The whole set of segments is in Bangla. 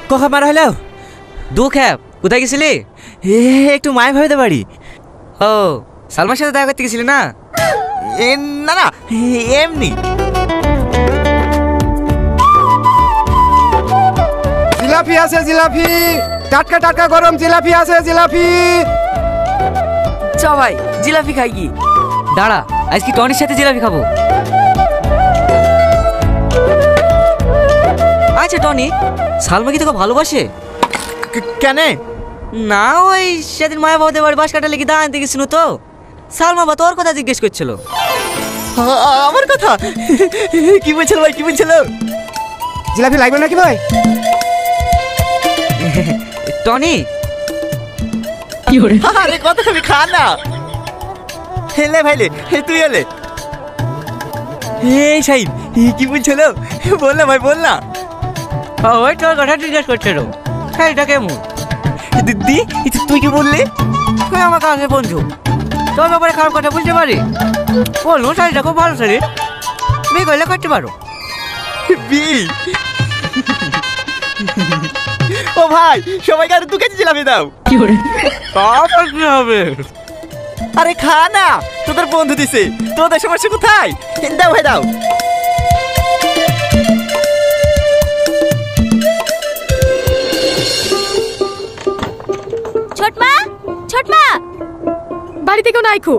কখন মারা হলো? দু খ্যাপ। কোথায় গেছিলি? একটু মায়ের ভাবিতে বাড়ি। ও, সালমার সাথে দেখা করতে গেছিলি না? না না, এমনি। জিলাপি আছে, জিলাপি টাটকা টাটকা গরম জিলাপি আছে, জিলাপি। চ ভাই জিলাপি খাই কি? দাঁড়া, আজকে টনির সাথে জিলাপি খাবো। আচ্ছা টনি, সালমা কি তোকে ভালোবাসে? কেন? না, ওই সেদিন মায়া বাবাদের বাড়ি বাস কাটা লেগে দাঁড়াতে গেছিল তো, সালমা বা তোর কথা জিজ্ঞেস করছিল। আমার কথা? কি বলছিল ভাই, কি বলছিল? জিলাপি লাগবে নাকি ভাই? টনি, আরে কথা খাবি, খা না। হেলে ভাইলে, তুই এলে। এই সাহিব, কি বলছিল? বল না ভাই, বল না। ওই তোর কথা জিজ্ঞেস করছিল। শাড়িটা কেমন? দিদি, তুই কি বললি? তুই আমার কাছে বন্ধু, তোর ব্যাপারে খারাপ কথা বুঝতে পারি? বলুন, শাড়িটা খুব ভালো শাড়ি, বিয়ে করলে করতে পারো। বি ও ভাই, সবাইকে আরো 2 কেজি জিলাপি দাও। তারপর কি হবে? আরে খা না, তোদের বন্ধু দিছে। তোদের সমস্যা কোথায়? দাও ভাই, দাও। ছোটমা, ছোটমা, বাড়িতে কেউ নাই খো?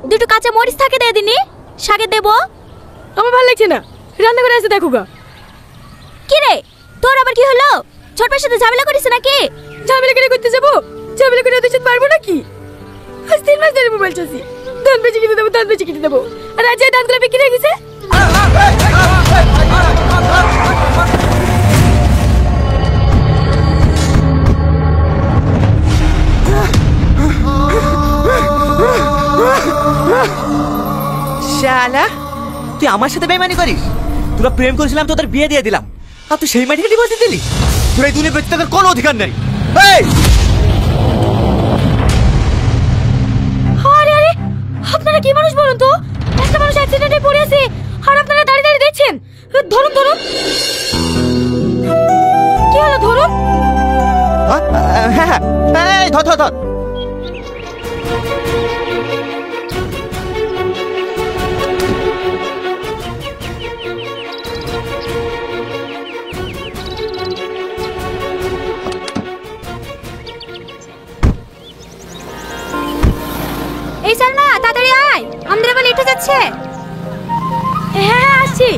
দুটো কাঁচা মরিচ থাকে দিয়ে দিনি, শাকে দেবো। আমার ভালো লাগছে না, রান্না করে এসে দেখো গা। কি রে, তোর আবার কি হলো? ছোটমার সাথে ঝামেলা করিস নাকি? ঝামেলা করে করতে যাবো? ঝামেলা করে ওদের সাথে পারবো নাকি? আজ 3 মাস ধরে মোবাইল চাচ্ছি, ধান বেচে কিনে দেবো, ধান বেচে কিনে দেবো। আর আজ এই ধানগুলো বিক্রি হয়ে গেছে। শালা, তুই আমার সাথে বেইমানি করিস? তোরা প্রেম করেছিলাম, তোদের বিয়ে দিয়ে দিলাম, আর তুই সেই মাটিকে ডিভোর্স দিলি? তোর এই দুনিয়া বেঁচে থাকার কোনো অধিকার নেই। এই আরে আরে, আপনারা কি মানুষ বলুন তো? একটা মানুষ অ্যাক্সিডেন্টে পড়ে আছে, আর আপনারা দাঁড়িয়ে দাঁড়িয়ে দেখছেন। ধরুন ধরুন। কি হলো, ধরুন। হ্যাঁ, এই ধর ধর ধর। এই সালমা, তাড়াতাড়ি আয়, আমাদের এবার লেট হয়ে যাচ্ছে। হ্যাঁ আসছি।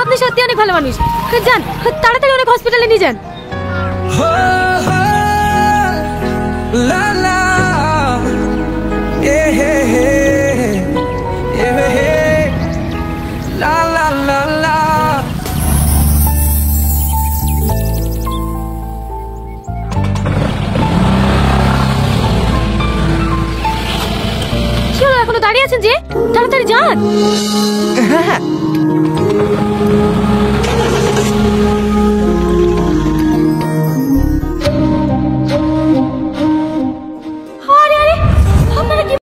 আপনি সত্যি অনেক ভালো মানুষ, যান তাড়াতাড়ি অনেক হসপিটালে নিয়ে যান। এখনো দাঁড়িয়ে আছেন যে? তাড়াতাড়ি যান।